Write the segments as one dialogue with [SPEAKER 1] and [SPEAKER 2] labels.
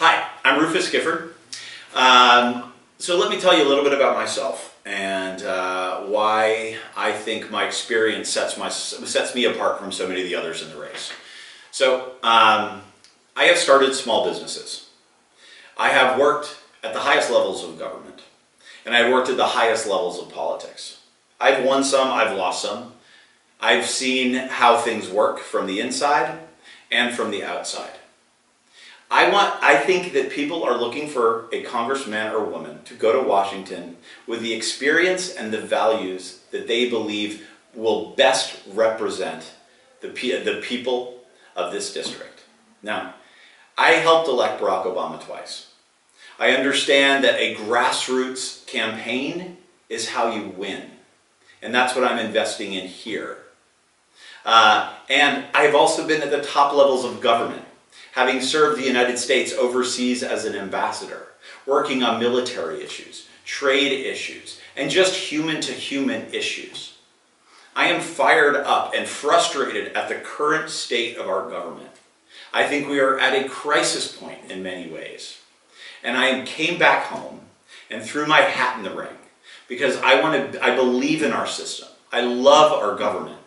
[SPEAKER 1] Hi, I'm Rufus Gifford. So let me tell you a little bit about myself and why I think my experience sets me apart from so many of the others in the race. So I have started small businesses. I have worked at the highest levels of government, and I've worked at the highest levels of politics. I've won some, I've lost some. I've seen how things work from the inside and from the outside. I think that people are looking for a congressman or woman to go to Washington with the experience and the values that they believe will best represent the people of this district. Now, I helped elect Barack Obama twice. I understand that a grassroots campaign is how you win. And that's what I'm investing in here. And I've also been at the top levels of government, having served the United States overseas as an ambassador, working on military issues, trade issues, and just human-to-human issues. I am fired up and frustrated at the current state of our government. I think we are at a crisis point in many ways. And I came back home and threw my hat in the ring because I believe in our system. I love our government,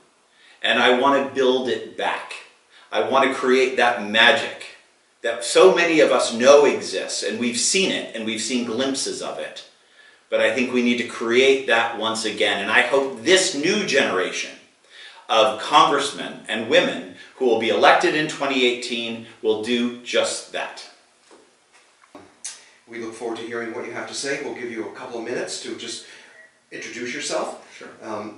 [SPEAKER 1] and I want to build it back. I want to create that magic that so many of us know exists, and we've seen it, and we've seen glimpses of it. But I think we need to create that once again, and I hope this new generation of congressmen and women who will be elected in 2018 will do just that.
[SPEAKER 2] We look forward to hearing what you have to say. We'll give you a couple of minutes to just introduce yourself.
[SPEAKER 1] Sure.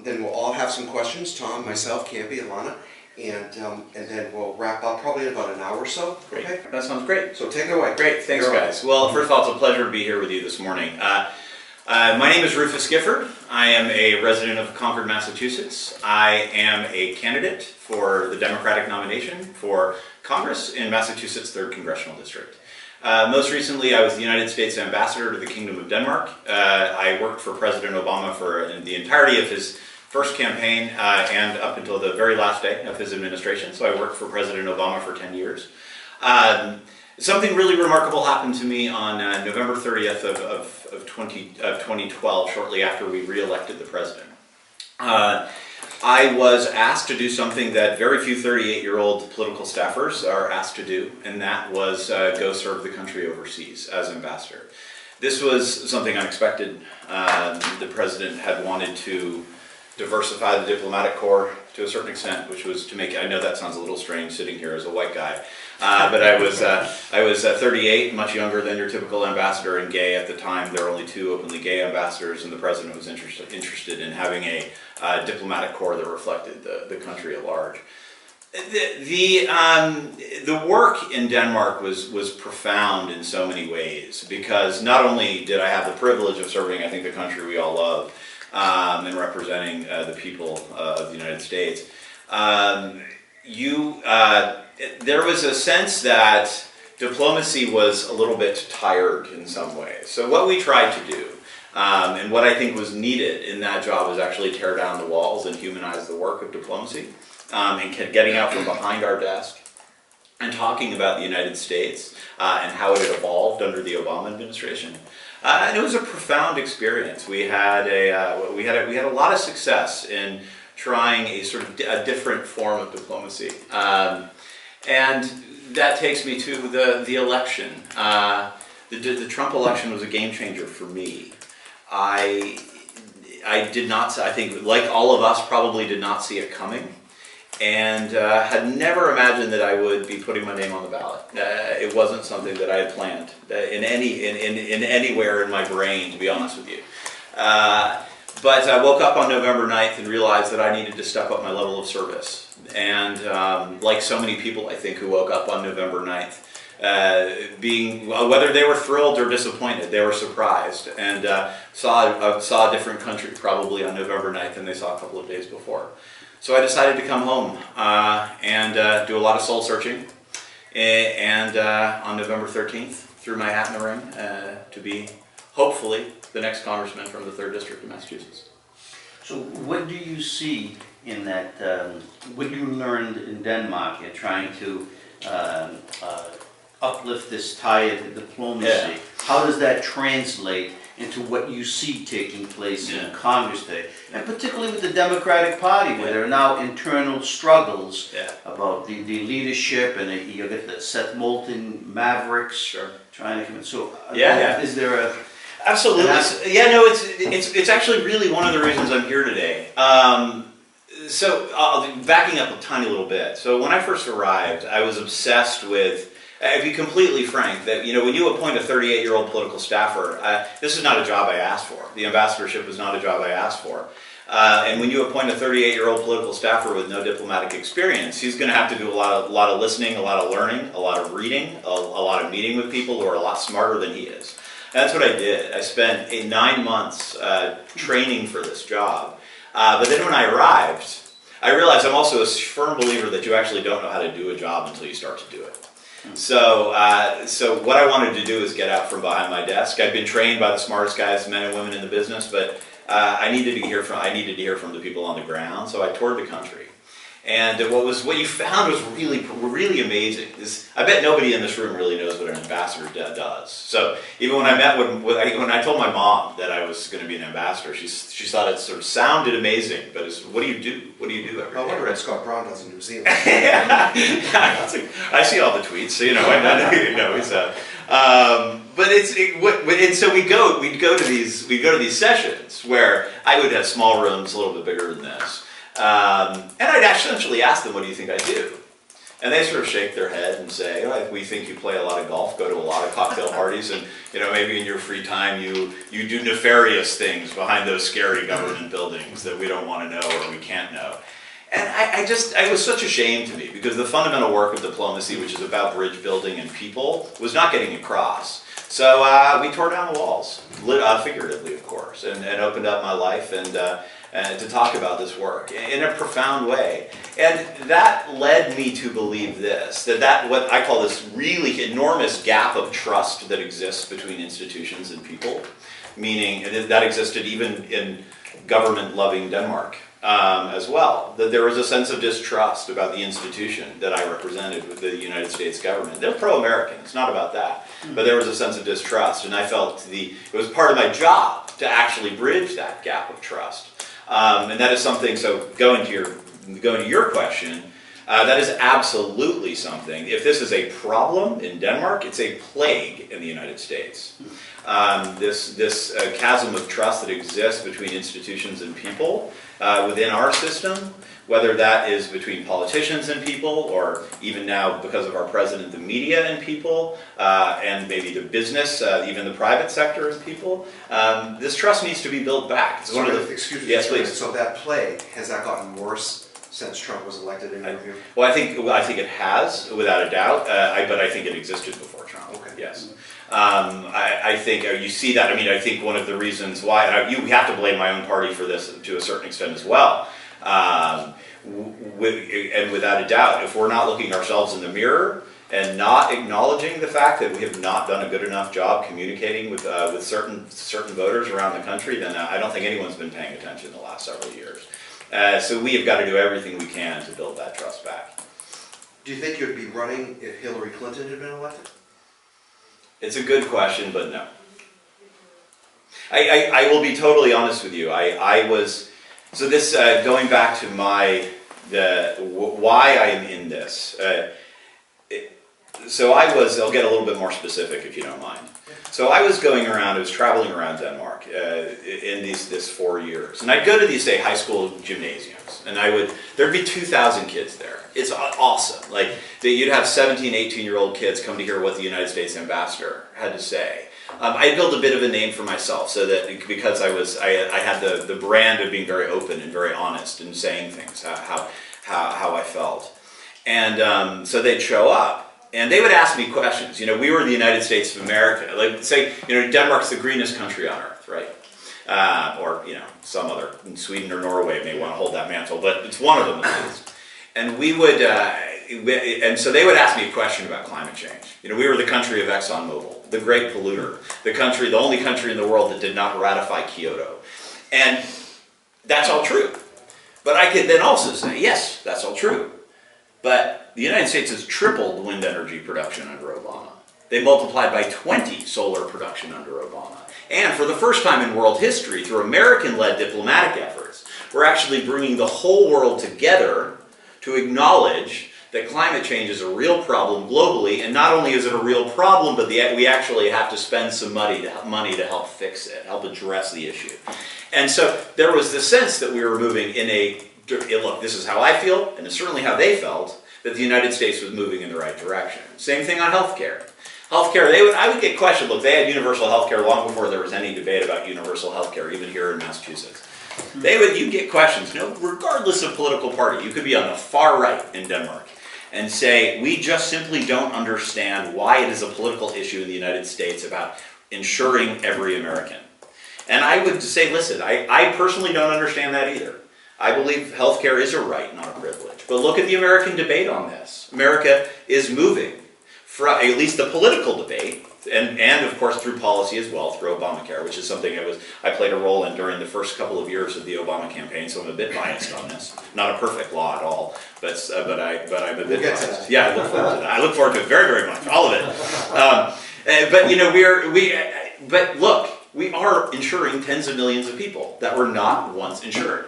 [SPEAKER 2] Then we'll all have some questions, Tom, myself, Campy, Alana. And then we'll wrap up probably in about an hour or so.
[SPEAKER 1] Great.
[SPEAKER 2] Okay?
[SPEAKER 1] That sounds great.
[SPEAKER 2] So take it away.
[SPEAKER 1] Great. Thanks, guys. Well, first of all, it's a pleasure to be here with you this morning. My name is Rufus Gifford. I am a resident of Concord, Massachusetts. I am a candidate for the Democratic nomination for Congress in Massachusetts' 3rd Congressional District. Most recently, I was the United States Ambassador to the Kingdom of Denmark. I worked for President Obama for the entirety of his first campaign and up until the very last day of his administration. So I worked for President Obama for 10 years. Something really remarkable happened to me on November 30th of 2012, shortly after we re-elected the president. I was asked to do something that very few 38-year-old political staffers are asked to do, and that was go serve the country overseas as ambassador. This was something unexpected. The president had wanted to diversify the diplomatic corps to a certain extent, which was to make, I know that sounds a little strange sitting here as a white guy, but I was 38, much younger than your typical ambassador, and gay at the time. There were only 2 openly gay ambassadors, and the president was interested in having a diplomatic corps that reflected the country at large. The work in Denmark was profound in so many ways, because not only did I have the privilege of serving, I think, the country we all love, and representing the people of the United States, there was a sense that diplomacy was a little bit tired in some ways. So what we tried to do, and what I think was needed in that job, was actually tear down the walls and humanize the work of diplomacy, and getting out from behind our desk and talking about the United States and how it had evolved under the Obama administration. And it was a profound experience. We had a lot of success in trying a sort of a different form of diplomacy, and that takes me to the election. The Trump election was a game changer for me. I did not. I think, like all of us, probably did not see it coming, and had never imagined that I would be putting my name on the ballot. It wasn't something that I had planned in anywhere in my brain, to be honest with you. But I woke up on November 9th and realized that I needed to step up my level of service. And like so many people, I think, who woke up on November 9th, whether they were thrilled or disappointed, they were surprised and saw a different country probably on November 9th than they saw a couple of days before. So I decided to come home and do a lot of soul searching, and on November 13th threw my hat in the ring to be, hopefully, the next congressman from the 3rd District of Massachusetts.
[SPEAKER 3] So what do you see in that, what you learned in Denmark in trying to uplift this tide of diplomacy, how does that translate into what you see taking place in Congress today? And particularly with the Democratic Party, where there are now internal struggles about the leadership, and you get the Seth Moulton Mavericks trying to come in. So is there a...
[SPEAKER 1] Absolutely. Yeah, no, it's actually really one of the reasons I'm here today. So backing up a tiny little bit. So when I first arrived, I was obsessed with, I'll be completely frank, that when you appoint a 38-year-old political staffer, this is not a job I asked for. The ambassadorship was not a job I asked for. And when you appoint a 38-year-old political staffer with no diplomatic experience, he's going to have to do a lot of listening, a lot of learning, a lot of reading, a lot of meeting with people who are a lot smarter than he is. And that's what I did. I spent 9 months training for this job. But then when I arrived, I realized I'm also a firm believer that you actually don't know how to do a job until you start to do it. So what I wanted to do is get out from behind my desk. I'd been trained by the smartest guys, men and women in the business, but I needed to hear from the people on the ground. So I toured the country. And what you found was really amazing. I bet nobody in this room really knows what an ambassador does. So even when I told my mom that I was going to be an ambassador, she thought it sort of sounded amazing. But what do you do? What do you do every day?
[SPEAKER 2] I wonder what Scott Brown does in New Zealand.
[SPEAKER 1] I see all the tweets, so I know he's and so we'd go to these sessions where I would have small rooms a little bit bigger than this. And I'd essentially ask them, what do you think I do? And they sort of shake their head and say, oh, we think you play a lot of golf, go to a lot of cocktail parties, and maybe in your free time you do nefarious things behind those scary government buildings that we don't want to know or we can't know. And it was such a shame to me, because the fundamental work of diplomacy, which is about bridge building and people, was not getting across. So we tore down the walls, figuratively of course, and opened up my life and to talk about this work in a profound way. And that led me to believe that what I call this really enormous gap of trust that exists between institutions and people, meaning that existed even in government-loving Denmark as well, that there was a sense of distrust about the institution that I represented with the United States government. They're pro-American, it's not about that, but there was a sense of distrust, and I felt it was part of my job to actually bridge that gap of trust. And that is something, so going to your question, that is absolutely something. If this is a problem in Denmark, it's a plague in the United States. This chasm of trust that exists between institutions and people within our system, whether that is between politicians and people, or even now because of our president, the media and people, and maybe the business, even the private sector and people, this trust needs to be built back. It's
[SPEAKER 2] Excuse me.
[SPEAKER 1] Yes, please.
[SPEAKER 2] So that plague, has that gotten worse since Trump was elected in your view?
[SPEAKER 1] Well, I think it has, without a doubt, but I think it existed before Trump. Okay. Yes. I think you see that. I mean, I think one of the reasons why you have to blame my own party for this to a certain extent as well. And without a doubt, if we're not looking ourselves in the mirror and not acknowledging the fact that we have not done a good enough job communicating with certain voters around the country, then I don't think anyone's been paying attention in the last several years. So we have got to do everything we can to build that trust back.
[SPEAKER 2] Do you think you'd be running if Hillary Clinton had been elected?
[SPEAKER 1] It's a good question, but no. I will be totally honest with you. So this, going back to why I am in this. I'll get a little bit more specific if you don't mind. So I was traveling around Denmark in this 4 years. And I'd go to these, say, high school gymnasiums. And there'd be 2,000 kids there. It's awesome. Like, you'd have 17, 18-year-old kids come to hear what the United States ambassador had to say. I built a bit of a name for myself, so that because I had the brand of being very open and very honest and saying things, how I felt. And so they'd show up. And they would ask me questions. We were the United States of America. Like, say, Denmark's the greenest country on earth, right? Or, some other, Sweden or Norway may want to hold that mantle, but it's one of them at least. And and so they would ask me a question about climate change. We were the country of ExxonMobil, the great polluter, the only country in the world that did not ratify Kyoto. And that's all true. But I could then also say, yes, that's all true. But the United States has tripled wind energy production under Obama. They multiplied by 20 solar production under Obama. And for the first time in world history, through American-led diplomatic efforts, we're actually bringing the whole world together to acknowledge that climate change is a real problem globally, and not only is it a real problem, but we actually have to spend some money to help fix it, help address the issue. And so there was the sense that we were moving in a, look, this is how I feel, and it's certainly how they felt, that the United States was moving in the right direction. Same thing on healthcare. Healthcare, I would get questioned. Look, they had universal healthcare long before there was any debate about universal healthcare, even here in Massachusetts. You'd get questions, regardless of political party. You could be on the far right in Denmark and say, we just simply don't understand why it is a political issue in the United States about insuring every American. And I would say, listen, I personally don't understand that either. I believe healthcare is a right, not a privilege. But look at the American debate on this. America is moving from, at least the political debate, and of course through policy as well, through Obamacare, which is something I played a role in during the first couple of years of the Obama campaign, so I'm a bit biased on this. Not a perfect law at all, but I'm a bit biased. Yeah, I look forward to that. I look forward to it very, very much, all of it. But look, we are insuring tens of millions of people that were not once insured.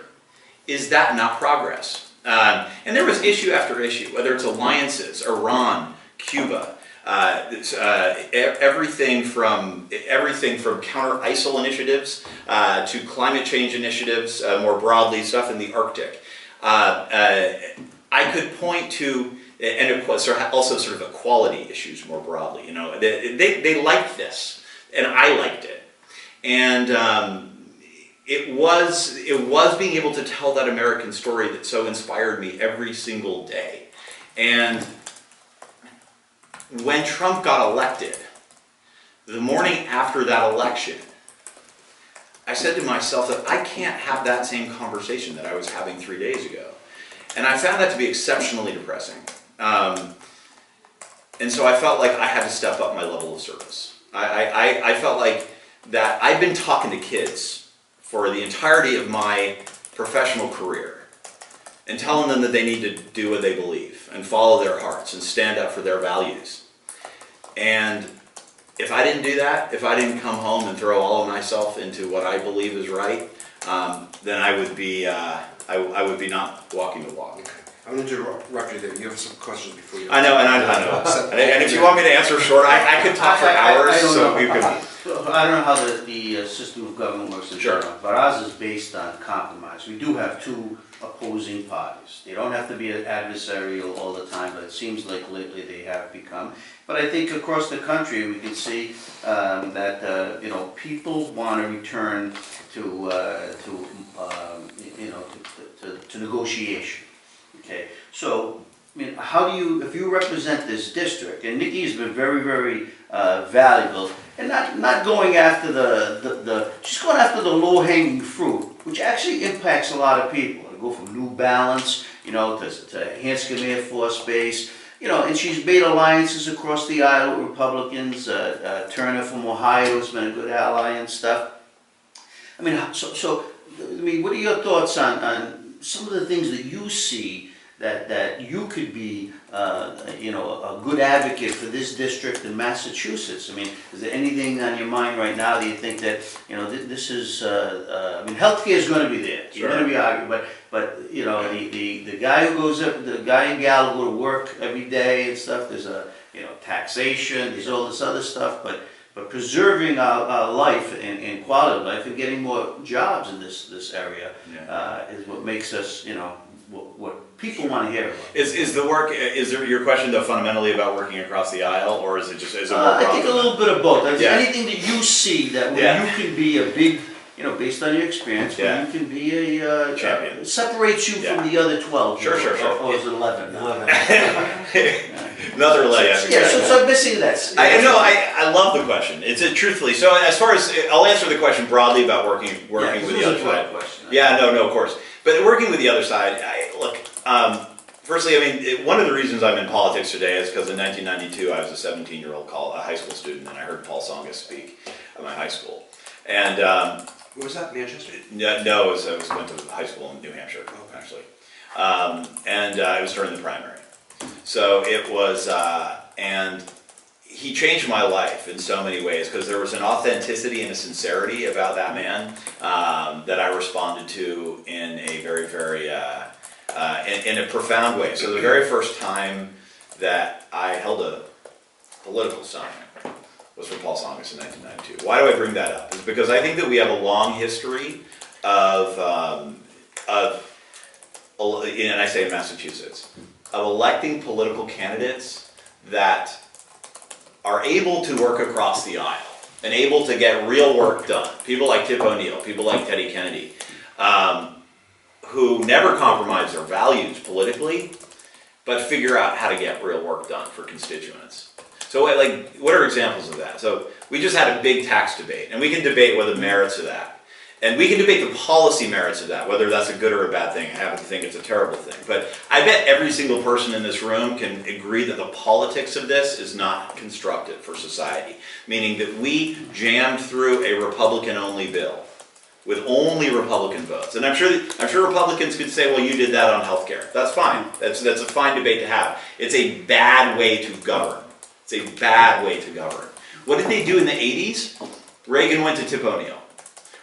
[SPEAKER 1] Is that not progress? And there was issue after issue, whether it's alliances, Iran, Cuba, everything from counter-ISIL initiatives to climate change initiatives, more broadly, stuff in the Arctic. I could point to, and also sort of equality issues more broadly. They liked this, and I liked it, and it was being able to tell that American story that so inspired me every single day. And when Trump got elected, the morning after that election, I said to myself that I can't have that same conversation that I was having 3 days ago. And I found that to be exceptionally depressing. And so I felt like I had to step up my level of service. I felt like that I've been talking to kids for the entirety of my professional career and telling them that they need to do what they believe and follow their hearts and stand up for their values. And if I didn't do that, if I didn't come home and throw all of myself into what I believe is right, then I would be not walking the walk.
[SPEAKER 2] Okay. I'm going to interrupt you there. You have some questions before you.
[SPEAKER 1] I know. And if you want me to answer short, I could talk for hours.
[SPEAKER 3] I don't know how the system of government works in general, but ours is based on compromise. We do have two opposing parties. They don't have to be adversarial all the time, but it seems like lately they have become. But I think across the country we can see that people want to return to negotiation. Okay, so I mean, how do you, if you represent this district, and Nikki has been very, very valuable, and not going after she's going after the low-hanging fruit, which actually impacts a lot of people. To go from New Balance, to Hanscom Air Force Base, and she's made alliances across the aisle with Republicans. Turner from Ohio has been a good ally and stuff. I mean, what are your thoughts on some of the things that you see that you could be, a good advocate for this district in Massachusetts? I mean, is there anything on your mind right now that you think that, this is, I mean, healthcare is going to be there. You're going to be arguing, but the guy who goes up, the guy and gal who go to work every day and stuff, there's taxation, there's all this other stuff, but preserving our life and quality of life and getting more jobs in this area is what makes us, what people want to hear about.
[SPEAKER 1] Is there your question though fundamentally about working across the aisle, or is it more
[SPEAKER 3] I think a little bit of both. Is there anything that you see that where you can be a big, based on your experience, where you can be a
[SPEAKER 1] champion,
[SPEAKER 3] separates you from the other 12?
[SPEAKER 1] Sure.
[SPEAKER 3] Or is it 11? 11.
[SPEAKER 1] Another 11.
[SPEAKER 3] So I'm missing that.
[SPEAKER 1] I love the question. It's truthfully. So as far as I'll answer the question broadly about working with the other side. No, of course. But working with the other side, firstly, I mean, one of the reasons I'm in politics today is because in 1992 I was a 17-year-old high school student, and I heard Paul Tsongas speak at my high school. And
[SPEAKER 2] where was that, Manchester?
[SPEAKER 1] No, I went to high school in New Hampshire, actually. And it was during the primary. So it was, and he changed my life in so many ways because there was an authenticity and a sincerity about that man that I responded to in a very, very, in a profound way. So the very first time that I held a political sign was for Paul Tsongas in 1992. Why do I bring that up? It's because I think that we have a long history of and I say in Massachusetts, of electing political candidates that are able to work across the aisle and able to get real work done. People like Tip O'Neill, people like Teddy Kennedy, who never compromise their values politically, but figure out how to get real work done for constituents. So like, what are examples of that? So we just had a big tax debate, and we can debate what the merits of that. And we can debate the policy merits of that, whether that's a good or a bad thing. I happen to think it's a terrible thing. But I bet every single person in this room can agree that the politics of this is not constructive for society. Meaning that we jammed through a Republican-only bill with only Republican votes. And I'm sure Republicans could say, well, you did that on health care. That's fine. That's a fine debate to have. It's a bad way to govern. It's a bad way to govern. What did they do in the 80s? Reagan went to Tip O'Neill.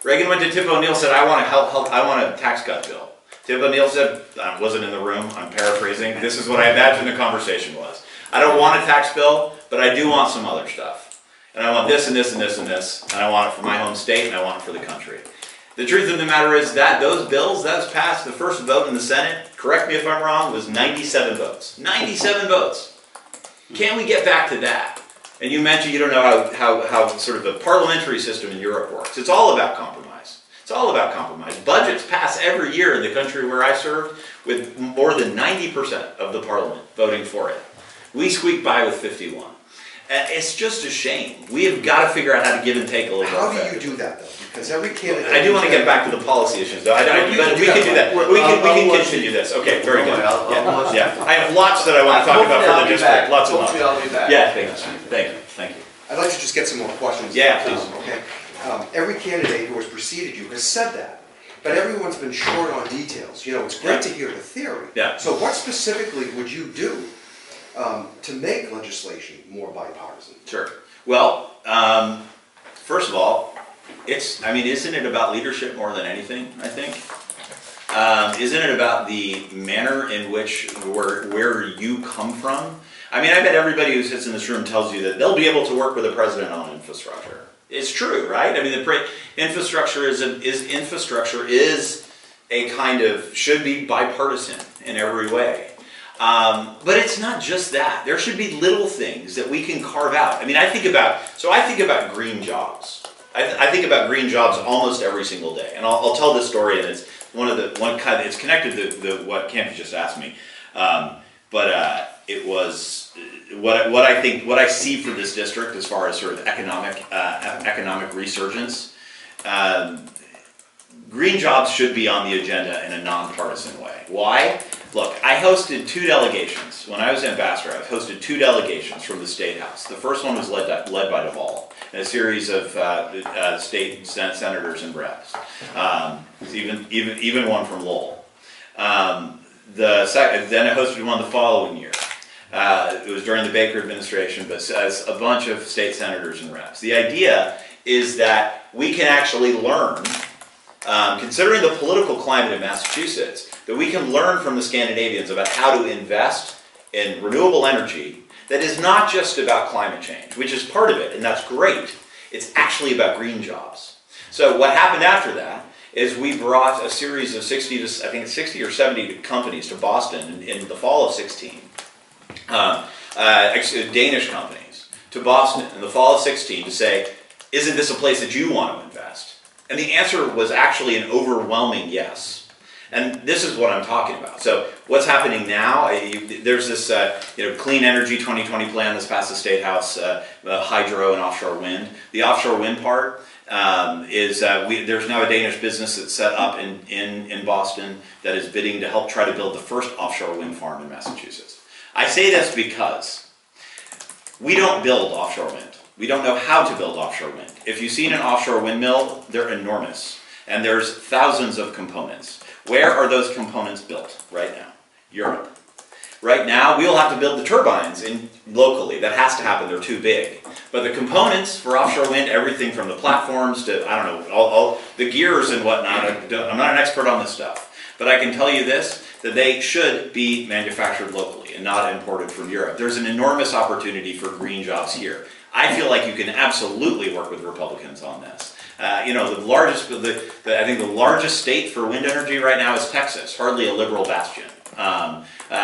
[SPEAKER 1] Reagan went to Tip O'Neill, said, I want a tax cut bill. Tip O'Neill said, I wasn't in the room, I'm paraphrasing, this is what I imagine the conversation was. I don't want a tax bill, but I do want some other stuff. And I want this and this and this and this, and I want it for my home state, and I want it for the country. The truth of the matter is that those bills, that was passed, the first vote in the Senate, correct me if I'm wrong, was 97 votes. 97 votes. Can we get back to that? And you mentioned you don't know how sort of the parliamentary system in Europe works. It's all about compromise. It's all about compromise. Budgets pass every year in the country where I served with more than 90% of the parliament voting for it. We squeak by with 51. And it's just a shame. We have got to figure out how to give and take a little bit.
[SPEAKER 2] How do you do that, though? Because every candidate...
[SPEAKER 1] I do want to get back to the policy issues, though. But we can do that. We can continue this. Okay, very good. Yeah. I have lots that I want to talk about for the district. Lots and lots. Yeah, thank you.
[SPEAKER 2] I'd like to just get some more questions.
[SPEAKER 1] Yeah, please.
[SPEAKER 2] Okay. Every candidate who has preceded you has said that, but everyone's been short on details. You know, it's great to hear the theory.
[SPEAKER 1] Yeah.
[SPEAKER 2] So what specifically would you do to make legislation more bipartisan?
[SPEAKER 1] Sure. Well, first of all, isn't it about leadership more than anything, I think? Isn't it about the manner in which, where you come from? I mean, I bet everybody who sits in this room tells you that they'll be able to work with the president on infrastructure. It's true, right? I mean, infrastructure is a kind of, should be bipartisan in every way. But it's not just that. There should be little things that we can carve out. I mean, I think about green jobs. I think about green jobs almost every single day. And I'll tell this story, and it's it's connected to what Campy just asked me. It was what I see for this district as far as sort of economic resurgence. Green jobs should be on the agenda in a nonpartisan way. Why? Look, I hosted 2 delegations. When I was ambassador, I hosted 2 delegations from the State House. The first one was led by Lowell, and a series of state senators and reps. Even one from Lowell. Then I hosted one the following year. It was during the Baker administration, but as a bunch of state senators and reps. The idea is that we can actually learn, considering the political climate in Massachusetts, that we can learn from the Scandinavians about how to invest in renewable energy that is not just about climate change, which is part of it, and that's great. It's actually about green jobs. So what happened after that is we brought a series of 60 or 70 companies to Boston in the fall of 16. Danish companies to Boston in the fall of 16 to say, isn't this a place that you want to invest? And the answer was actually an overwhelming yes. And this is what I'm talking about. So what's happening now, there's this Clean Energy 2020 plan that's passed the State House, hydro and offshore wind. The offshore wind part there's now a Danish business that's set up in Boston that is bidding to help try to build the first offshore wind farm in Massachusetts. I say this because we don't build offshore wind. We don't know how to build offshore wind. If you've seen an offshore windmill, they're enormous. And there's thousands of components. Where are those components built right now? Europe. Right now, we'll have to build the turbines locally. That has to happen. They're too big. But the components for offshore wind, everything from the platforms to, I don't know, all the gears and whatnot, I'm not an expert on this stuff. But I can tell you this, that they should be manufactured locally and not imported from Europe. There's an enormous opportunity for green jobs here. I feel like you can absolutely work with Republicans on this. You know, I think the largest state for wind energy right now is Texas, hardly a liberal bastion.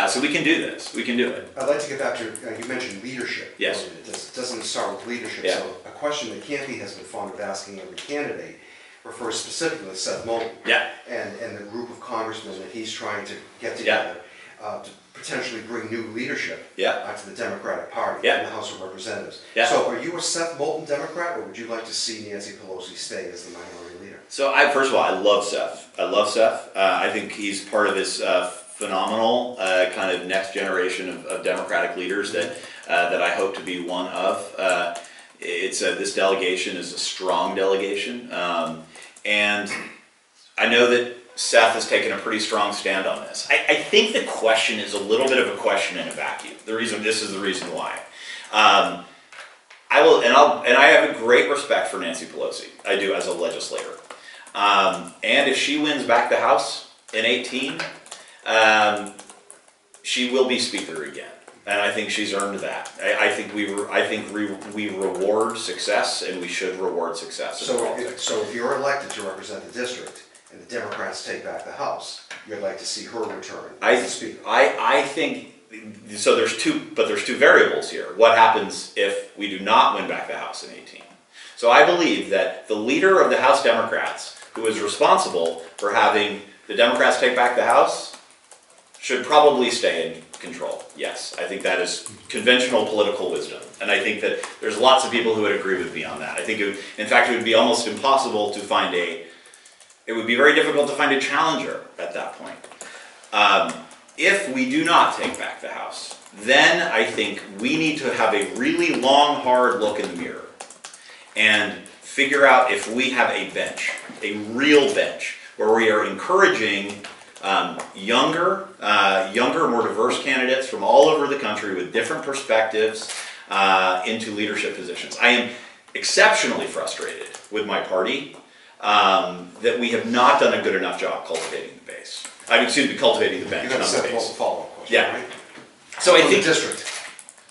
[SPEAKER 1] So we can do this. We can do it.
[SPEAKER 2] I'd like to get back to, you mentioned leadership.
[SPEAKER 1] Yes.
[SPEAKER 2] It doesn't start with leadership.
[SPEAKER 1] Yeah.
[SPEAKER 2] So a question that Campy has been fond of asking every candidate refers specifically to Seth Moulton.
[SPEAKER 1] Yeah.
[SPEAKER 2] And the group of congressmen that he's trying to get together to potentially bring new leadership to the Democratic Party in the House of Representatives.
[SPEAKER 1] Yeah.
[SPEAKER 2] So are you a Seth Moulton Democrat, or would you like to see Nancy Pelosi stay as the minority leader?
[SPEAKER 1] So first of all, I love Seth. I think he's part of this phenomenal kind of next generation of Democratic leaders that I hope to be one of. This delegation is a strong delegation, and I know that Seth has taken a pretty strong stand on this. I think the question is a little bit of a question in a vacuum. This is the reason why. I have a great respect for Nancy Pelosi. I do, as a legislator. And if she wins back the House in 2018, she will be Speaker again. And I think she's earned that. I think we reward success, and we should reward success in politics.
[SPEAKER 2] So if you're elected to represent the district, and the Democrats take back the House, you'd like to see her return as Speaker.
[SPEAKER 1] I think so. There's two variables here. What happens if we do not win back the House in 2018? So I believe that the leader of the House Democrats, who is responsible for having the Democrats take back the House, should probably stay in control. Yes, I think that is conventional political wisdom, and I think that there's lots of people who would agree with me on that. I think, in fact, it would be almost impossible to find it would be very difficult to find a challenger at that point. If we do not take back the House, then I think we need to have a really long, hard look in the mirror and figure out if we have a bench, a real bench, where we are encouraging younger, more diverse candidates from all over the country with different perspectives into leadership positions. I am exceptionally frustrated with my party that we have not done a good enough job cultivating the base. Cultivating the bench,
[SPEAKER 2] You're going to
[SPEAKER 1] not the
[SPEAKER 2] set
[SPEAKER 1] base.
[SPEAKER 2] a follow-up question,
[SPEAKER 1] Yeah.
[SPEAKER 2] right?
[SPEAKER 1] So I think
[SPEAKER 2] the district.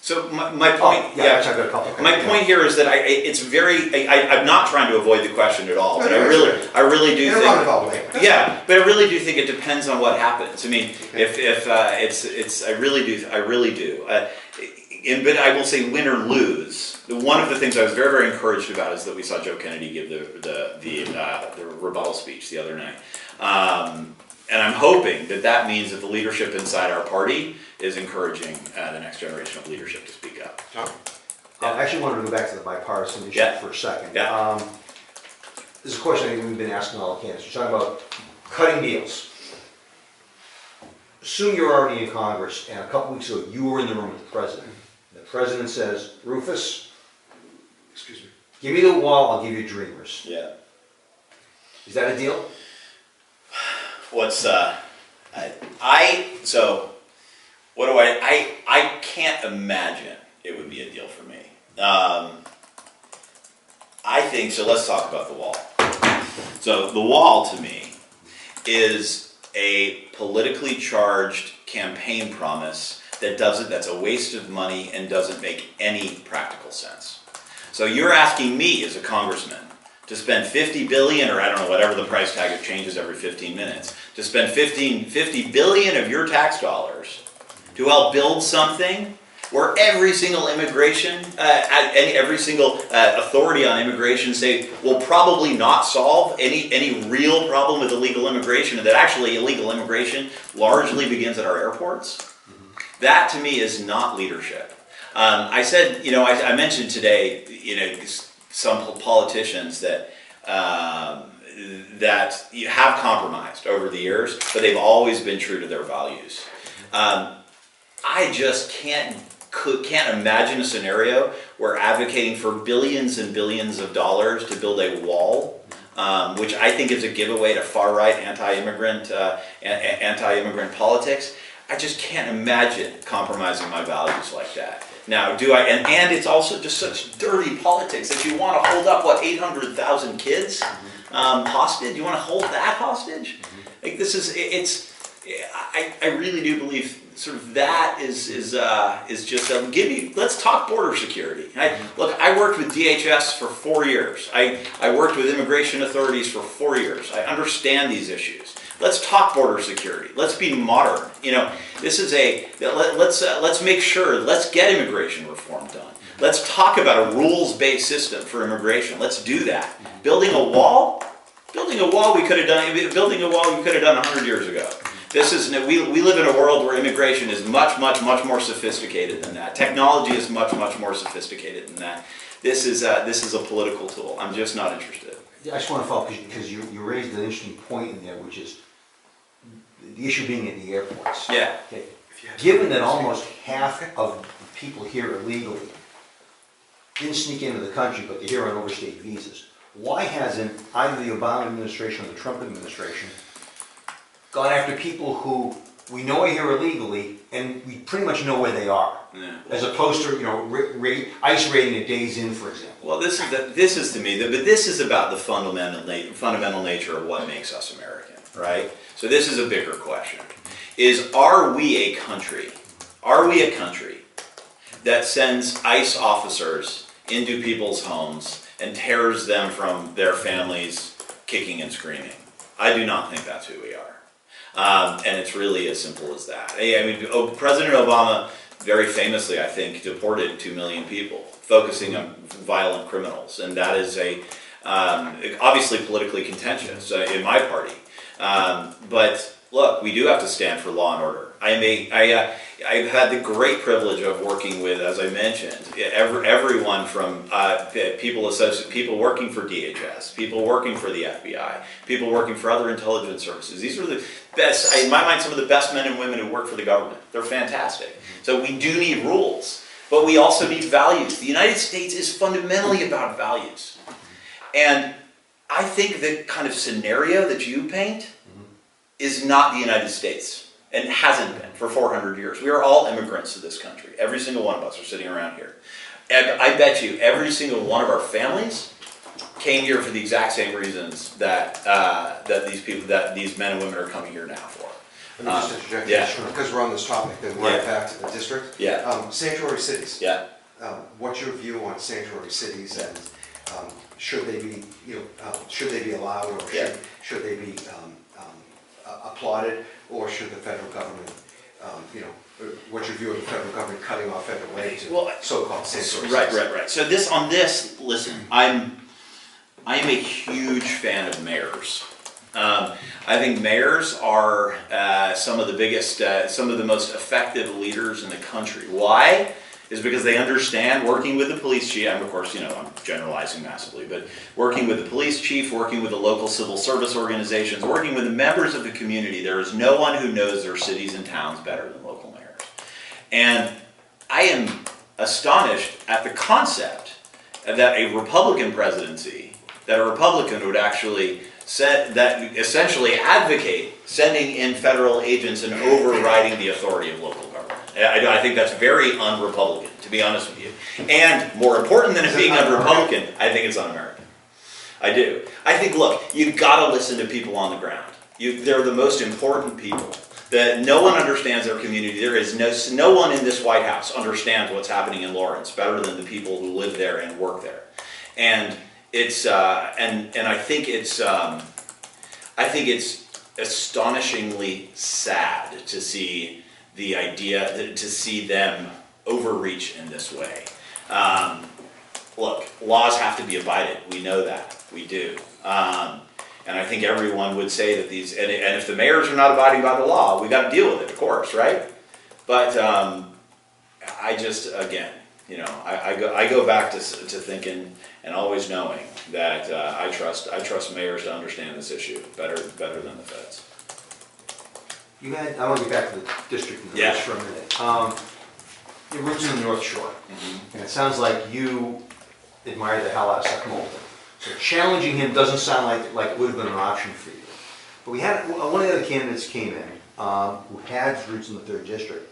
[SPEAKER 1] So my point,
[SPEAKER 2] Actually, I've got a couple.
[SPEAKER 1] my point here is that I'm not trying to avoid the question at all, but I really do think. But I really do think it depends on what happens. I mean, I really do. But I will say, win or lose. One of the things I was very, very encouraged about is that we saw Joe Kennedy give the rebuttal speech the other night. And I'm hoping that means that the leadership inside our party is encouraging the next generation of leadership to speak up.
[SPEAKER 4] I actually wanted to go back to the bipartisan issue for a second.
[SPEAKER 1] Yeah.
[SPEAKER 4] This is a question I think we've been asking all the candidates. We're talking about cutting deals. Assume you're already in Congress, and a couple weeks ago you were in the room with the president. The president says, Rufus,
[SPEAKER 2] Excuse me.
[SPEAKER 4] give me the wall, I'll give you Dreamers.
[SPEAKER 1] Yeah.
[SPEAKER 4] Is that a deal?
[SPEAKER 1] I can't imagine it would be a deal for me. I think, so let's talk about the wall. So the wall to me is a politically charged campaign promise that's a waste of money and doesn't make any practical sense. So you're asking me as a congressman to spend $50 billion, or I don't know, whatever the price tag, it changes every 15 minutes, to spend $50 billion of your tax dollars to help build something where every single immigration, every single authority on immigration will probably not solve any real problem with illegal immigration, and that actually illegal immigration largely begins at our airports. That to me is not leadership. I said, I mentioned today, some politicians that have compromised over the years, but they've always been true to their values. I just can't imagine a scenario where advocating for billions and billions of dollars to build a wall, which I think is a giveaway to far-right anti-immigrant politics. I just can't imagine compromising my values like that. Now, do I, and it's also just such dirty politics that you want to hold up, what, 800,000 kids hostage? You want to hold that hostage? Like, this is, I really do believe sort of that is just, let's talk border security. Look, I worked with DHS for 4 years. I worked with immigration authorities for 4 years. I understand these issues. Let's talk border security. Let's be modern. You know, this is let's make sure, let's get immigration reform done. Let's talk about a rules-based system for immigration. Let's do that. Building a wall we could have done 100 years ago. This is, we live in a world where immigration is much more sophisticated than that. Technology is much more sophisticated than that. This is a political tool. I'm just not interested.
[SPEAKER 4] I just want to follow, because you raised an interesting point in there, which is the issue being at the airports.
[SPEAKER 1] Yeah.
[SPEAKER 4] Okay. Given that almost half of people here illegally didn't sneak into the country, but they're here on overstayed visas, why hasn't either the Obama administration or the Trump administration gone after people who we know are here illegally and we pretty much know where they are? Yeah. As opposed to, you know, ICE raiding a days in, for example.
[SPEAKER 1] Well, this is to me, but this is about the fundamental nature of what makes us American, right? So this is a bigger question: are we a country that sends ICE officers into people's homes and tears them from their families, kicking and screaming? I do not think that's who we are, and it's really as simple as that. I mean, President Obama very famously, I think, deported 2 million people, focusing on violent criminals, and that is obviously politically contentious in my party. But look, we do have to stand for law and order. I've had the great privilege of working with, as I mentioned, everyone from people working for DHS, people working for the FBI, people working for other intelligence services. These are the best, in my mind, some of the best men and women who work for the government. They're fantastic. So we do need rules, but we also need values. The United States is fundamentally about values. And I think the kind of scenario that you paint is not the United States, and hasn't been for 400 years. We are all immigrants to this country. Every single one of us are sitting around here. And I bet you every single one of our families came here for the exact same reasons that these men and women are coming here now for.
[SPEAKER 2] Let me just interject, because we're on this topic, then right back to the district.
[SPEAKER 1] Yeah.
[SPEAKER 2] Sanctuary cities.
[SPEAKER 1] Yeah.
[SPEAKER 2] What's your view on sanctuary cities, and should they be allowed, or should they be applauded, or should the federal government, what's your view of the federal government cutting off federal aid to so-called sanctuary cities?
[SPEAKER 1] Right. So listen, I am a huge fan of mayors. I think mayors are some of the most effective leaders in the country. Why? Is because they understand, working with the police chief, and of course, I'm generalizing massively, but working with the police chief, working with the local civil service organizations, working with the members of the community, there is no one who knows their cities and towns better than local mayors. And I am astonished at the concept that a Republican presidency, that a Republican would actually essentially advocate sending in federal agents and overriding the authority of local government. I think that's very un-Republican, to be honest with you. And more important than it being un-Republican, I think it's un-American. I do. I think, look, you've got to listen to people on the ground. They're the most important people. That no one understands their community. There is no one in this White House understands what's happening in Lawrence better than the people who live there and work there. And it's and I think it's astonishingly sad to see the idea, to see them overreach in this way. Look, laws have to be abided. We know that. We do. And I think everyone would say that these, and if the mayors are not abiding by the law, we got to deal with it, of course, right? But I just, again, I go back to thinking and always knowing that I trust mayors to understand this issue better than the feds.
[SPEAKER 4] I want to get back to the district for a minute. Your roots in the North Shore, and it sounds like you admire the hell out of Seth Moulton. So challenging him doesn't sound like it would have been an option for you. But we had one of the other candidates came in, who has roots in the 3rd District,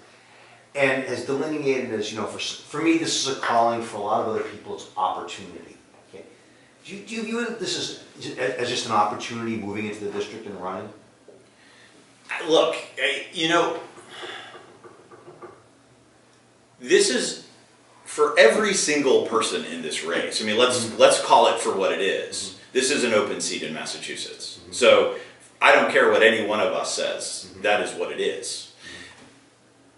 [SPEAKER 4] and has delineated as, for me, this is a calling, for a lot of other people, it's opportunity. Okay? Do you view this as just an opportunity moving into the district and running?
[SPEAKER 1] Look, this is for every single person in this race. I mean, let's call it for what it is. This is an open seat in Massachusetts. So I don't care what any one of us says. That is what it is.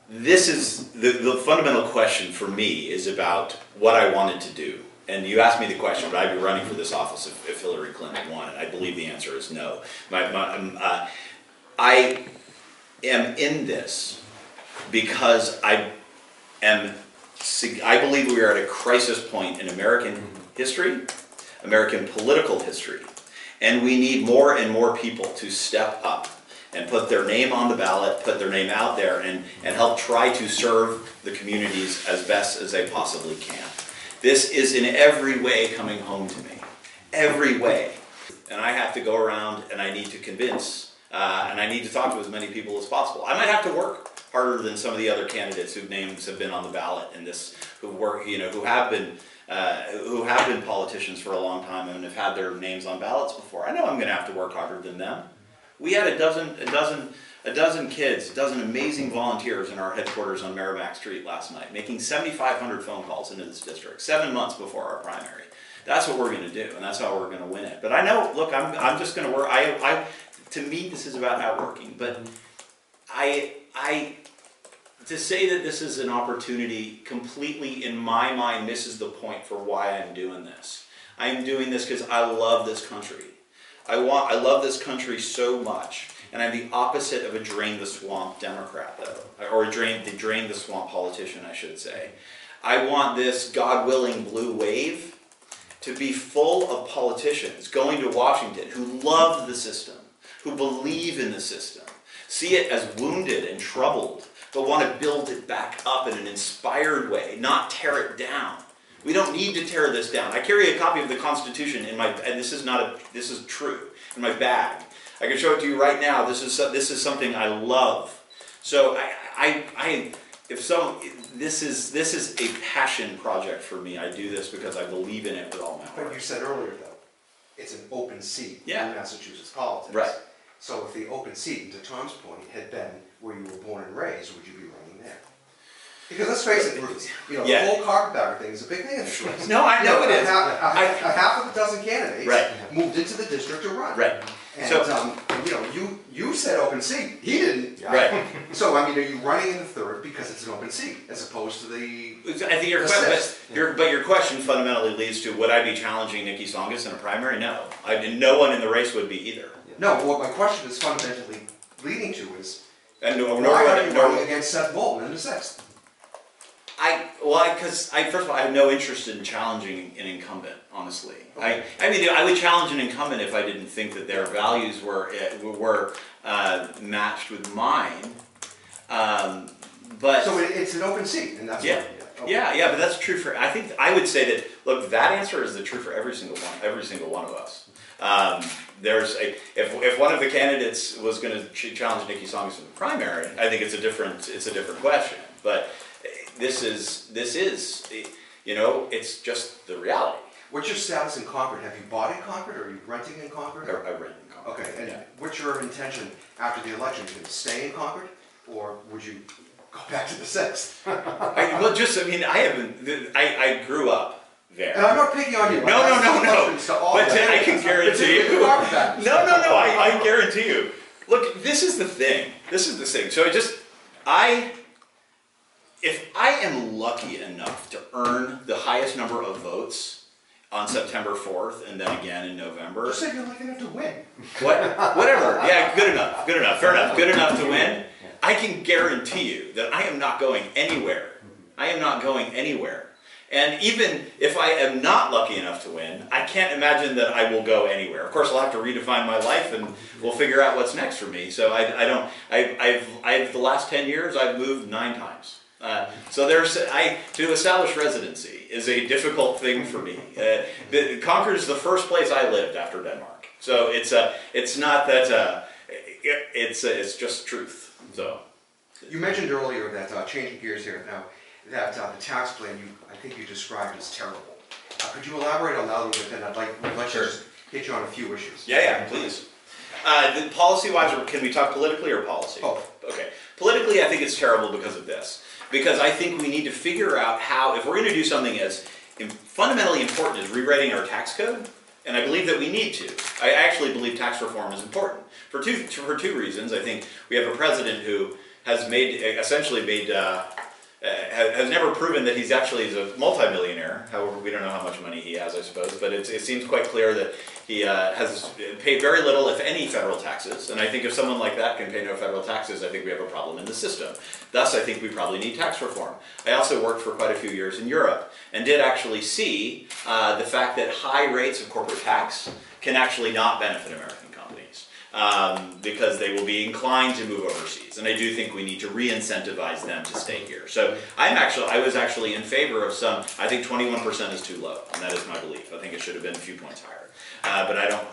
[SPEAKER 1] This is the fundamental question for me is about what I wanted to do. And you asked me the question, would I be running for this office if Hillary Clinton won? And I believe the answer is no. I am in this because I believe we are at a crisis point in American history, American political history, and we need more and more people to step up and put their name on the ballot, put their name out there, and help try to serve the communities as best as they possibly can. This is in every way coming home to me, every way. And I have to go around and I need to convince, and I need to talk to as many people as possible. I might have to work harder than some of the other candidates whose names have been on the ballot in this, who have been politicians for a long time and have had their names on ballots before. I know I'm going to have to work harder than them. We had a dozen kids, a dozen amazing volunteers in our headquarters on Merrimack Street last night, making 7,500 phone calls into this district, 7 months before our primary. That's what we're going to do, and that's how we're going to win it. But I know, look, I'm just going to work. To me, this is about outworking. But to say that this is an opportunity completely, in my mind, misses the point for why I'm doing this. I'm doing this because I love this country. I love this country so much. And I'm the opposite of a drain-the-swamp Democrat, though, or the drain-the-swamp politician, I should say. I want this God-willing blue wave to be full of politicians going to Washington who love the system, who believe in the system, see it as wounded and troubled, but want to build it back up in an inspired way, not tear it down. We don't need to tear this down. I carry a copy of the Constitution in my, and this is true, in my bag. I can show it to you right now. This is something I love. So this is a passion project for me. I do this because I believe in it with all my heart.
[SPEAKER 2] But you said earlier, though, it's an open seat in Massachusetts politics.
[SPEAKER 1] Right.
[SPEAKER 2] So if the open seat, to Tom's point, had been where you were born and raised, would you be running there? Because let's face it, Bruce, the whole carpetbagger thing is a big thing in this race.
[SPEAKER 1] No, I know it is.
[SPEAKER 2] A half of a dozen candidates moved into the district to run.
[SPEAKER 1] Right.
[SPEAKER 2] And
[SPEAKER 1] so,
[SPEAKER 2] you said open seat. He didn't.
[SPEAKER 1] Right.
[SPEAKER 2] So I mean, are you running in the 3rd because it's an open seat as opposed to the?
[SPEAKER 1] I think your question fundamentally leads to: would I be challenging Nikki Tsongas in a primary? No. No one in the race would be either.
[SPEAKER 2] No. What my question is fundamentally leading to is: why are you running against Seth Bolton in the 6th?
[SPEAKER 1] First of all, I have no interest in challenging an incumbent, honestly. Okay. I would challenge an incumbent if I didn't think that their values were matched with mine. But
[SPEAKER 2] so it's an open seat, and that's
[SPEAKER 1] but that's true for. I would say that. Look, that answer is the true for every single one of us. If one of the candidates was going to challenge Nikki Tsongas in the primary, I think it's a different question. But this is it's just the reality.
[SPEAKER 2] What's your status in Concord? Have you bought in Concord, or are you renting in Concord?
[SPEAKER 1] I rent in Concord.
[SPEAKER 2] Okay, and what's your intention after the election? Are you going to stay in Concord, or would you go back to the 6th?
[SPEAKER 1] I grew up there.
[SPEAKER 2] And I'm not picking on you.
[SPEAKER 1] No. But I can guarantee you. No. I guarantee you. Look, this is the thing. So if I am lucky enough to earn the highest number of votes on September 4th and then again in November.
[SPEAKER 2] Just say you're lucky enough to win.
[SPEAKER 1] Whatever. Yeah, good enough. Fair enough. Good enough to win. I can guarantee you that I am not going anywhere. And even if I am not lucky enough to win, I can't imagine that I will go anywhere. Of course, I'll have to redefine my life, and we'll figure out what's next for me. So the last 10 years, I've moved 9 times. So to establish residency is a difficult thing for me. Concord is the first place I lived after Denmark. So it's not that it's just truth. So,
[SPEAKER 2] You mentioned earlier that, changing gears here now, that the tax plan I think you described as terrible. Could you elaborate on that a little bit, then we'd like to just hit you on a few issues.
[SPEAKER 1] yeah, please. Policy-wise, can we talk politically or policy?
[SPEAKER 2] Both.
[SPEAKER 1] Okay. Politically, I think it's terrible because of this. Because I think we need to figure out how, if we're going to do something as fundamentally important as rewriting our tax code, and I believe that we need to. I actually believe tax reform is important for two reasons. I think we have a president who has has never proven that he's actually a multimillionaire. However, we don't know how much money he has, I suppose, but it seems quite clear that he has paid very little, if any, federal taxes. And I think if someone like that can pay no federal taxes, I think we have a problem in the system. Thus, I think we probably need tax reform. I also worked for quite a few years in Europe and did actually see the fact that high rates of corporate tax can actually not benefit American companies. Because they will be inclined to move overseas, and I do think we need to re-incentivize them to stay here. So I was actually in favor of some. I think 21% is too low, and that is my belief. I think it should have been a few points higher. But I don't.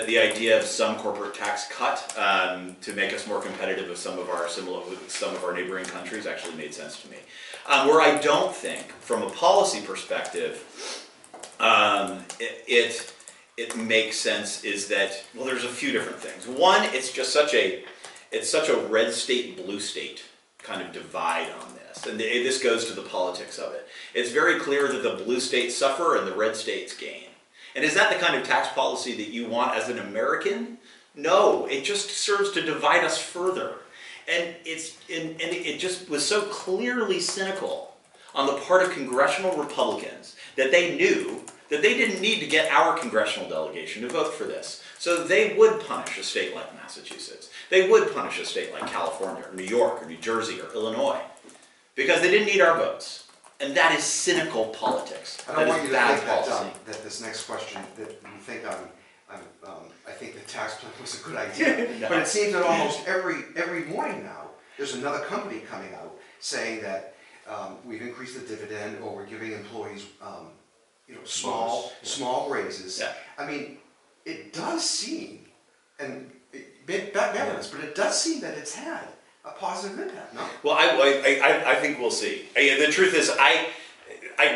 [SPEAKER 1] The idea of some corporate tax cut to make us more competitive with some of our neighboring countries actually made sense to me. Where I don't think, from a policy perspective, it makes sense is that, well, there's a few different things. One, it's such a red state, blue state kind of divide on this. And this goes to the politics of it. It's very clear that the blue states suffer and the red states gain. And is that the kind of tax policy that you want as an American? No, it just serves to divide us further. And it just was so clearly cynical on the part of congressional Republicans that they knew that they didn't need to get our congressional delegation to vote for this. So they would punish a state like Massachusetts. They would punish a state like California, or New York, or New Jersey, or Illinois, because they didn't need our votes. And that is cynical politics.
[SPEAKER 2] I don't want you to think that this next question, that you think I think the tax plan was a good idea. No. But it seems that almost every morning now, there's another company coming out saying that we've increased the dividend, or we're giving employees small raises. Yeah. I mean, it does seem, and back this, but it does seem that it's had a positive impact, no?
[SPEAKER 1] Well, I think we'll see. The truth is,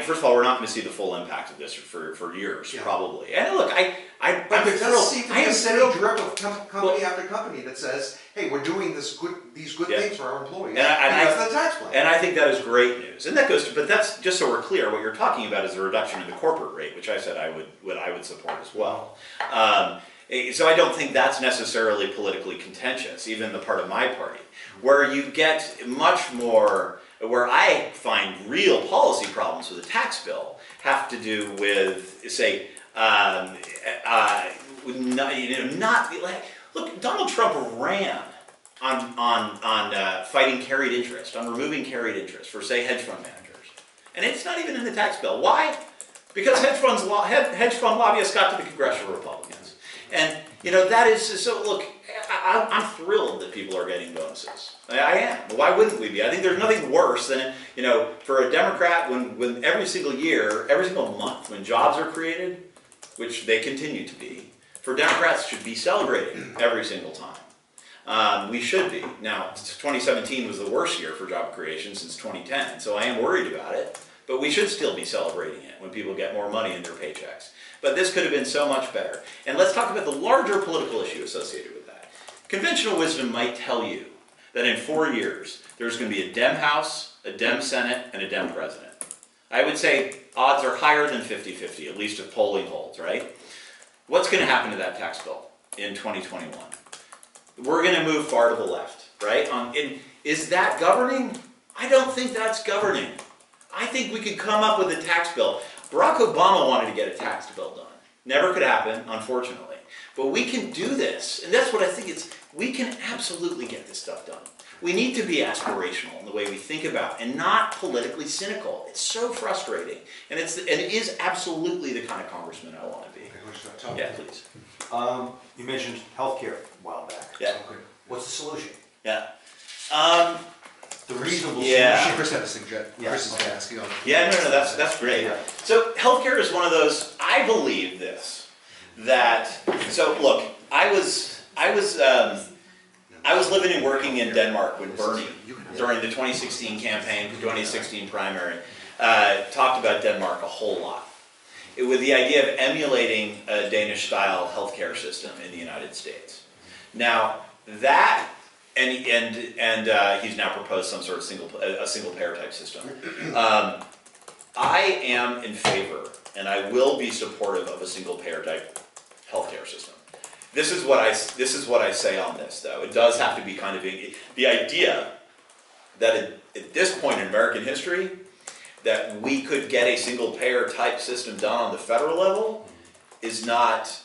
[SPEAKER 1] first of all, we're not going to see the full impact of this for years, probably. And look,
[SPEAKER 2] but there does seem to be a steady drip of company after company that says, hey, we're doing these good things for our employees, and that's the tax plan. And
[SPEAKER 1] I think that is great news. And that goes to, but that's, just so we're clear, what you're talking about is a reduction in the corporate rate, which I said I would support as well. So I don't think that's necessarily politically contentious, even the part of my party. Where you get much more, where I find real policy problems with a tax bill have to do with, say, look, Donald Trump ran on fighting carried interest, on removing carried interest for, say, hedge fund managers, and it's not even in the tax bill. Why? Because hedge fund lobbyists got to the congressional Republicans, and that is so. Look, I'm thrilled that people are getting bonuses. I am. Why wouldn't we be? I think there's nothing worse than, for a Democrat, when every single year, every single month, when jobs are created, which they continue to be, for Democrats should be celebrating every single time. We should be. Now, 2017 was the worst year for job creation since 2010, so I am worried about it, but we should still be celebrating it when people get more money in their paychecks. But this could have been so much better. And let's talk about the larger political issue associated with that. Conventional wisdom might tell you that in 4 years, there's going to be a Dem House, a Dem Senate, and a Dem President. I would say odds are higher than 50-50, at least if polling holds, right? What's going to happen to that tax bill in 2021? We're going to move far to the left, right? Is that governing? I don't think that's governing. I think we could come up with a tax bill. Barack Obama wanted to get a tax bill done. Never could happen, unfortunately. But we can do this, and that's what I think we can absolutely get this stuff done. We need to be aspirational in the way we think about, and not politically cynical. It's so frustrating, and it is absolutely the kind of congressman I want to be. Yeah, please.
[SPEAKER 4] You mentioned healthcare a while back.
[SPEAKER 1] Yeah.
[SPEAKER 4] What's the solution?
[SPEAKER 1] Yeah.
[SPEAKER 4] The reasonable
[SPEAKER 2] solution. Chris had a suggestion. Chris is asking on the
[SPEAKER 1] no, that's great. Yeah. So healthcare is one of those. I believe this. So look, I was I was living and working in Denmark when Bernie, during the 2016 campaign, 2016 primary, talked about Denmark a whole lot. With the idea of emulating a Danish-style healthcare system in the United States. Now, that, and he's now proposed some sort of single-payer type system. I am in favor, and I will be supportive of a single-payer type healthcare system. This is what I say on this, though. It does have to be kind of the idea that at this point in American history, that we could get a single-payer type system done on the federal level is not.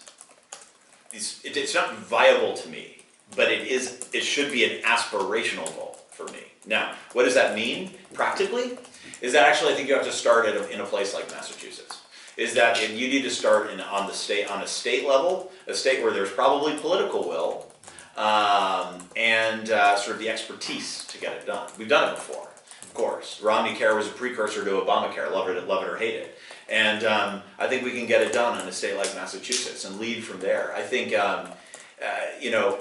[SPEAKER 1] It's not viable to me, but it should be an aspirational goal for me. Now, what does that mean practically? Is that actually I think you have to start in a place like Massachusetts. Is that you need to start on a state level, a state where there's probably political will and sort of the expertise to get it done. We've done it before, of course. Romney Care was a precursor to Obamacare, love it or hate it. And I think we can get it done in a state like Massachusetts and lead from there. I think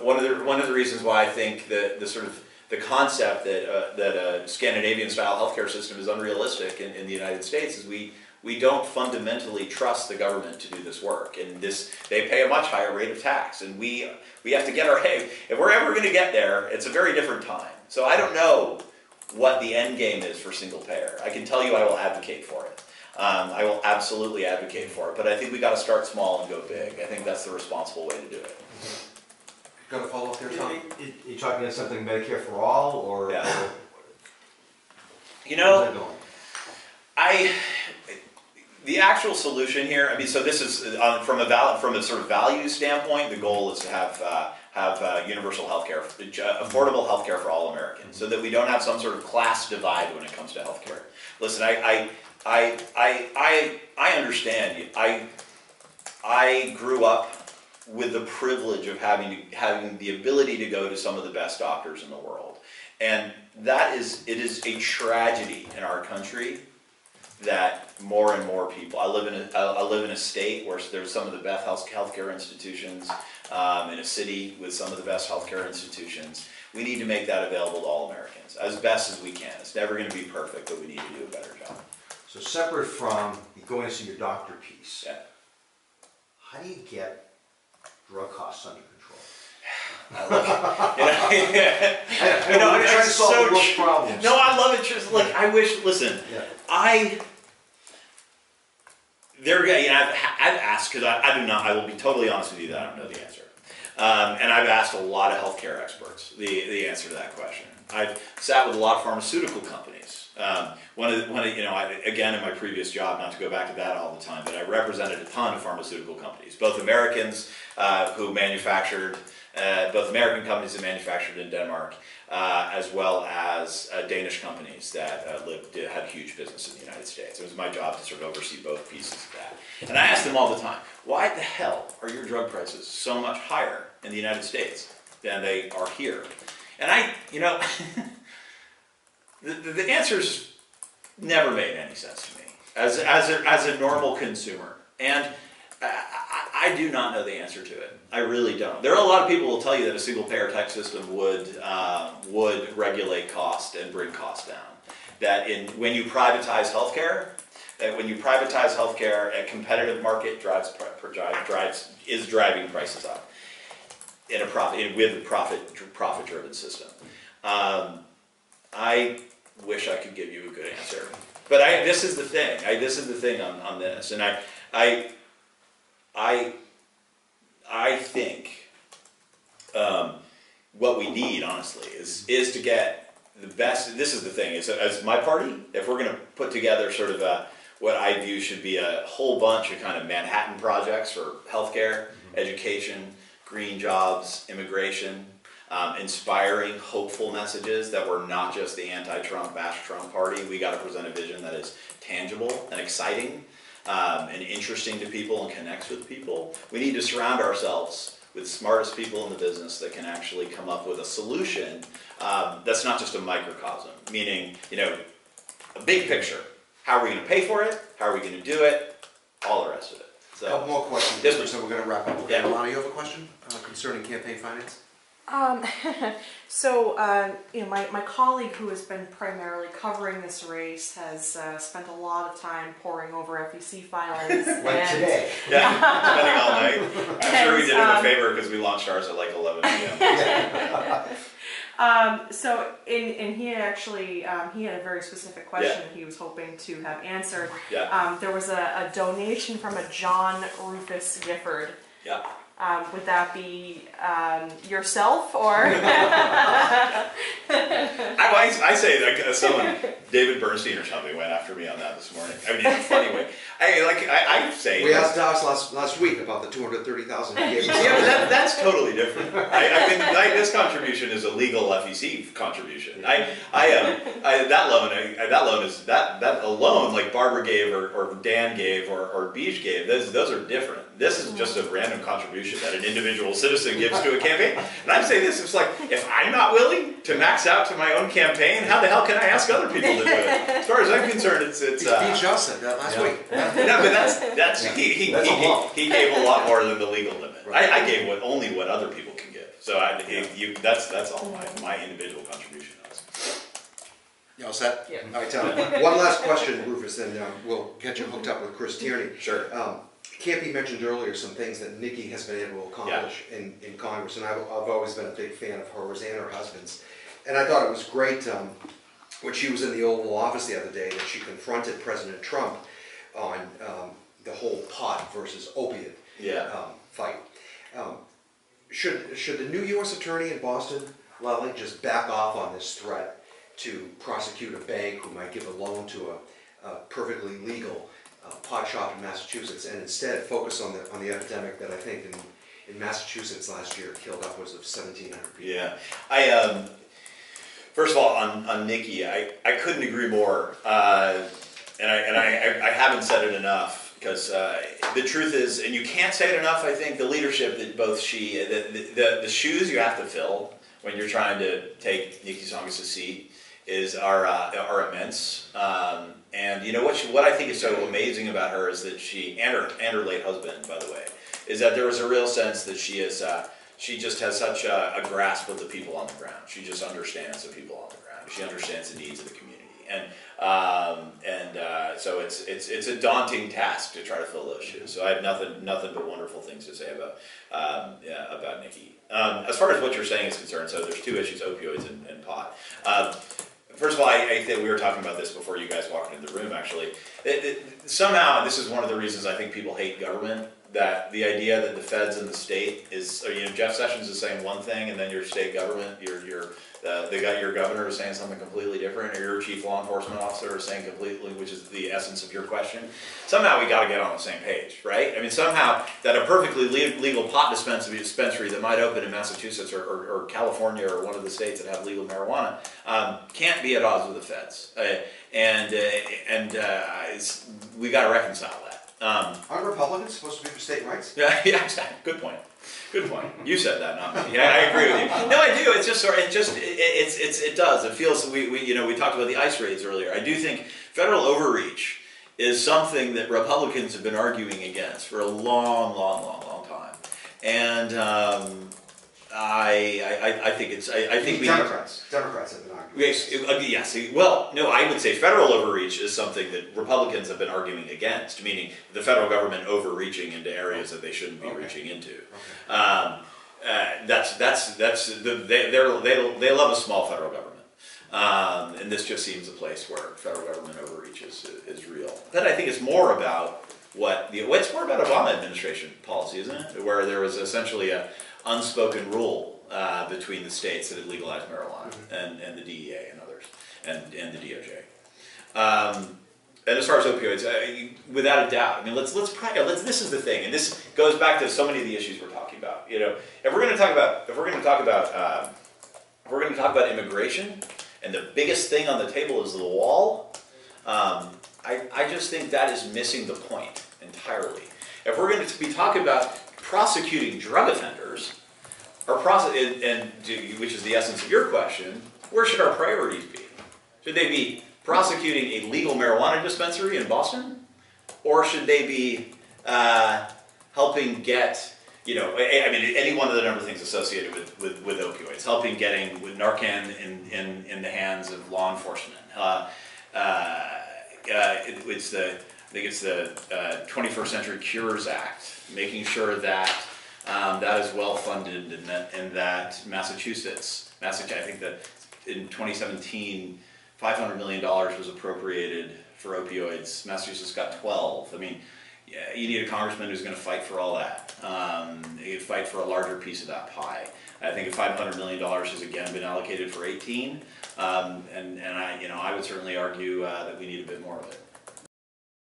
[SPEAKER 1] one of the reasons why I think the concept that a Scandinavian-style healthcare system is unrealistic in the United States is we don't fundamentally trust the government to do this work, and they pay a much higher rate of tax, and we have to get our hay. If we're ever going to get there, it's a very different time. So I don't know what the end game is for single payer. I can tell you I will advocate for it. I will absolutely advocate for it, but I think we got to start small and go big. I think that's the responsible way to do it.
[SPEAKER 2] Got a follow up there, Tom?
[SPEAKER 4] You talking about something Medicare for all, or?
[SPEAKER 1] Yeah.
[SPEAKER 4] Or how's that going?
[SPEAKER 1] The actual solution here, I mean, so this is from a sort of value standpoint, the goal is to have universal healthcare, affordable healthcare for all Americans, so that we don't have some sort of class divide when it comes to healthcare. Listen, I understand you. I grew up with the privilege of having the ability to go to some of the best doctors in the world, and it is a tragedy in our country that more and more people. I live in a state where there's some of the best healthcare institutions, in a city with some of the best healthcare institutions. We need to make that available to all Americans as best as we can. It's never going to be perfect, but we need to do a better job.
[SPEAKER 4] So separate from going to see your doctor piece,
[SPEAKER 1] Yeah.
[SPEAKER 4] how do you get drug costs under control?
[SPEAKER 1] We're
[SPEAKER 4] trying to solve those problems.
[SPEAKER 1] No, I love it. Just like I wish. Listen,
[SPEAKER 4] Yeah.
[SPEAKER 1] I've asked because I do not. I will be totally honest with you that I don't know the answer, and I've asked a lot of healthcare experts the answer to that question. I've sat with a lot of pharmaceutical companies. Again, in my previous job, not to go back to that all the time, but I represented a ton of pharmaceutical companies, both Americans who manufactured, both American companies that manufactured in Denmark, as well as Danish companies that had huge business in the United States. It was my job to sort of oversee both pieces of that. And I asked them all the time, why the hell are your drug prices so much higher in the United States than they are here? And the answers never made any sense to me as a normal consumer. And I do not know the answer to it. I really don't. There are a lot of people who will tell you that a single-payer tax system would regulate cost and bring costs down. That when you privatize healthcare, a competitive market is driving prices up with a profit-driven system. I wish I could give you a good answer, but this is the thing. This is the thing on this, and I think what we need, honestly, is to get the best. This is the thing. As my party, if we're going to put together sort of what I view should be a whole bunch of kind of Manhattan projects for healthcare, education, green jobs, immigration, inspiring, hopeful messages that we're not just the anti-Trump, bash-Trump party. We got to present a vision that is tangible and exciting. And interesting to people and connects with people. We need to surround ourselves with the smartest people in the business that can actually come up with a solution that's not just a microcosm, meaning, a big picture. How are we going to pay for it? How are we going to do it? All the rest of it.
[SPEAKER 2] A couple more questions, so we're going to wrap up. Okay,
[SPEAKER 1] Yeah.
[SPEAKER 2] Alana, you have a question concerning campaign finance?
[SPEAKER 5] You know, my colleague who has been primarily covering this race has spent a lot of time poring over FEC filings.
[SPEAKER 4] Like today.
[SPEAKER 1] Yeah, spending all night. I'm sure we did him a favor because we launched ours at like 11 p.m.
[SPEAKER 5] And he had actually, he had a very specific question that he was hoping to have answered.
[SPEAKER 1] Yeah.
[SPEAKER 5] There was a donation from a John Rufus Gifford.
[SPEAKER 1] Yeah.
[SPEAKER 5] Would that be yourself or?
[SPEAKER 1] I say like someone, David Bernstein or something, went after me on that this morning. I mean, in a funny way. I say
[SPEAKER 2] We asked Dallas last week about the 230,000 he gave us.
[SPEAKER 1] Yeah, but that's totally different. I mean, this contribution is a legal FEC contribution. That alone, like Barbara gave or Dan gave or Beej gave, those are different. This is just a random contribution that an individual citizen gives to a campaign. And I'm saying this, it's like, if I'm not willing to max out to my own campaign, how the hell can I ask other people to do it? As far as I'm concerned, it's
[SPEAKER 2] Beej just said that last week.
[SPEAKER 1] no, but he gave a lot more than the legal limit.
[SPEAKER 2] Right.
[SPEAKER 1] I gave only what other people can give. So that's all my individual contribution is.
[SPEAKER 2] You all set?
[SPEAKER 5] Yeah.
[SPEAKER 2] All right, Tom. One last question, Rufus, then we'll get you hooked up with Chris Tierney.
[SPEAKER 1] Sure.
[SPEAKER 2] Campy mentioned earlier some things that Nikki has been able to accomplish in Congress, and I've always been a big fan of hers and her husband's. And I thought it was great when she was in the Oval Office the other day that she confronted President Trump on the whole pot versus opiate fight. Should the new U.S. Attorney in Boston, Lowell, just back off on this threat to prosecute a bank who might give a loan to a perfectly legal pot shop in Massachusetts, and instead focus on the epidemic that I think in Massachusetts last year killed upwards of 1,700 people?
[SPEAKER 1] Yeah, first of all, on Nikki, I couldn't agree more, and I haven't said it enough, because the truth is, and you can't say it enough, I think, the leadership that both the shoes you have to fill when you're trying to take Nikki Tsongas' seat are immense. And you know what I think is so amazing about her is that she, and her late husband, by the way, is that there was a real sense that she just has such a grasp of the people on the ground. She just understands the people on the ground. She understands the needs of the community, so it's a daunting task to try to fill those shoes. So I have nothing but wonderful things to say about Nikki. As far as what you're saying is concerned, so there's two issues: opioids and pot. First of all, I think we were talking about this before you guys walked into the room, actually. Somehow, this is one of the reasons I think people hate government, that the idea that the feds and the state is, Jeff Sessions is saying one thing, and then your state government, your governor is saying something completely different, or your chief law enforcement officer is saying completely, which is the essence of your question. Somehow we got to get on the same page, right? I mean, somehow that a perfectly legal pot dispensary that might open in Massachusetts or California or one of the states that have legal marijuana can't be at odds with the feds, we got to reconcile that.
[SPEAKER 2] Aren't Republicans supposed to be for state rights?
[SPEAKER 1] Yeah, exactly. Good point. You said that, not me. Yeah, I agree with you. No, I do. It's just sort of, it does. It feels, we talked about the ICE raids earlier. I do think federal overreach is something that Republicans have been arguing against for a long time. And I think
[SPEAKER 2] Democrats have been arguing.
[SPEAKER 1] Yes. Well, no, I would say federal overreach is something that Republicans have been arguing against, meaning the federal government overreaching into areas that they shouldn't be reaching into. Okay. They love a small federal government, and this just seems a place where federal government overreach is real. But I think it's more about it's more about Obama administration policy, isn't it? Where there was essentially a unspoken rule between the states that had legalized marijuana and the DEA and others, and the DOJ. And as far as opioids, without a doubt, I mean, let's this is the thing, and this goes back to so many of the issues we're talking about. If we're going to talk about immigration, and the biggest thing on the table is the wall, I just think that is missing the point entirely. If we're going to be talking about prosecuting drug offenders, which is the essence of your question, where should our priorities be? Should they be prosecuting a legal marijuana dispensary in Boston? Or should they be helping get you know, I mean, any one of the number of things associated with opioids, helping getting with Narcan in the hands of law enforcement. It's the, I think it's the 21st Century Cures Act, making sure that that is well funded, and that Massachusetts, I think that in 2017, $500 million was appropriated for opioids. Massachusetts got 12. I mean, yeah, you need a congressman who's going to fight for all that. He'd fight for a larger piece of that pie. I think $500 million has again been allocated for 18, and I would certainly argue that we need a bit more of it.